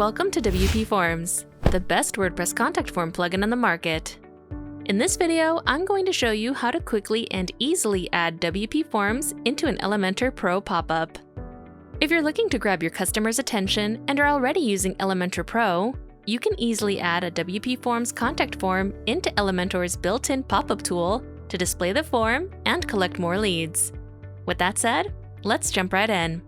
Welcome to WPForms, the best WordPress contact form plugin on the market. In this video, I'm going to show you how to quickly and easily add WPForms into an Elementor Pro pop-up. If you're looking to grab your customer's attention and are already using Elementor Pro, you can easily add a WPForms contact form into Elementor's built-in pop-up tool to display the form and collect more leads. With that said, let's jump right in.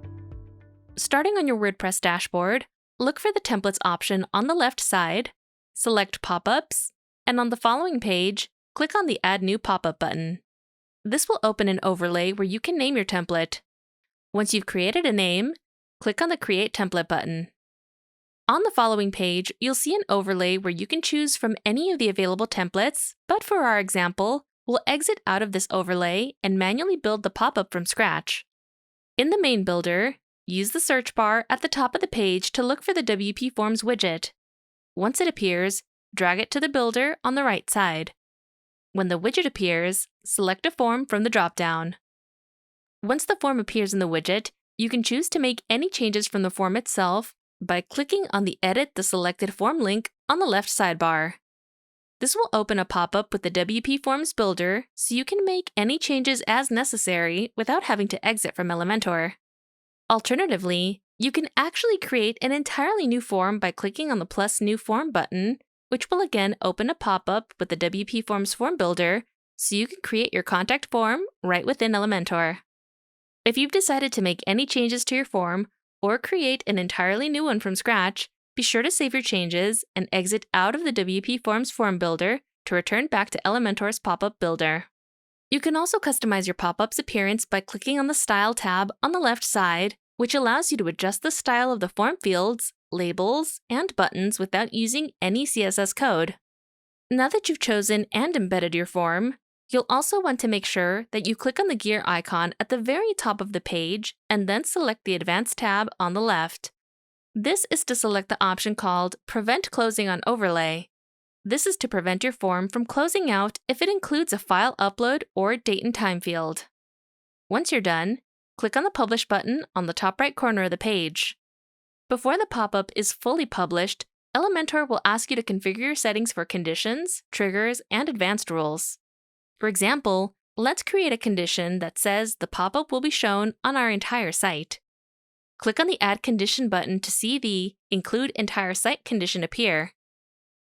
Starting on your WordPress dashboard, look for the Templates option on the left side, select Pop-ups, and on the following page, click on the Add New Pop-up button. This will open an overlay where you can name your template. Once you've created a name, click on the Create Template button. On the following page, you'll see an overlay where you can choose from any of the available templates, but for our example, we'll exit out of this overlay and manually build the pop-up from scratch. In the main builder, use the search bar at the top of the page to look for the WPForms widget. Once it appears, drag it to the builder on the right side. When the widget appears, select a form from the dropdown. Once the form appears in the widget, you can choose to make any changes from the form itself by clicking on the Edit the Selected Form link on the left sidebar. This will open a pop-up with the WPForms builder so you can make any changes as necessary without having to exit from Elementor. Alternatively, you can actually create an entirely new form by clicking on the plus New Form button, which will again open a pop-up with the WPForms form builder so you can create your contact form right within Elementor. If you've decided to make any changes to your form or create an entirely new one from scratch, be sure to save your changes and exit out of the WPForms form builder to return back to Elementor's pop-up builder. You can also customize your pop-up's appearance by clicking on the Style tab on the left side, which allows you to adjust the style of the form fields, labels, and buttons without using any CSS code. Now that you've chosen and embedded your form, you'll also want to make sure that you click on the gear icon at the very top of the page and then select the Advanced tab on the left. This is to select the option called Prevent Closing on Overlay. This is to prevent your form from closing out if it includes a file upload or date and time field. Once you're done, click on the Publish button on the top right corner of the page. Before the pop-up is fully published, Elementor will ask you to configure your settings for conditions, triggers, and advanced rules. For example, let's create a condition that says the pop-up will be shown on our entire site. Click on the Add Condition button to see the Include Entire Site condition appear.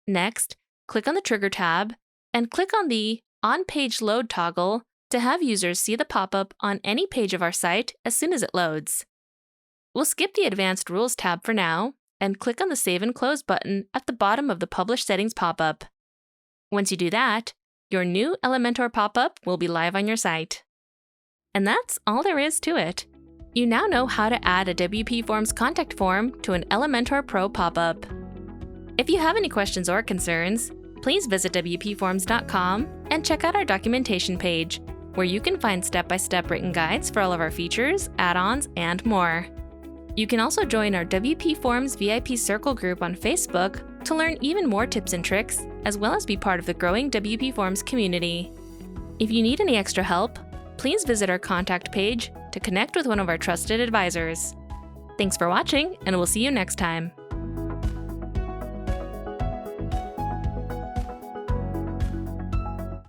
Next, click on the Trigger tab and click on the On Page Load toggle to have users see the pop-up on any page of our site as soon as it loads. We'll skip the Advanced Rules tab for now and click on the Save and Close button at the bottom of the Publish Settings pop-up. Once you do that, your new Elementor pop-up will be live on your site. And that's all there is to it. You now know how to add a WPForms contact form to an Elementor Pro pop-up. If you have any questions or concerns, please visit WPForms.com and check out our documentation page, where you can find step-by-step written guides for all of our features, add-ons, and more. You can also join our WPForms VIP Circle group on Facebook to learn even more tips and tricks, as well as be part of the growing WPForms community. If you need any extra help, please visit our contact page to connect with one of our trusted advisors. Thanks for watching, and we'll see you next time.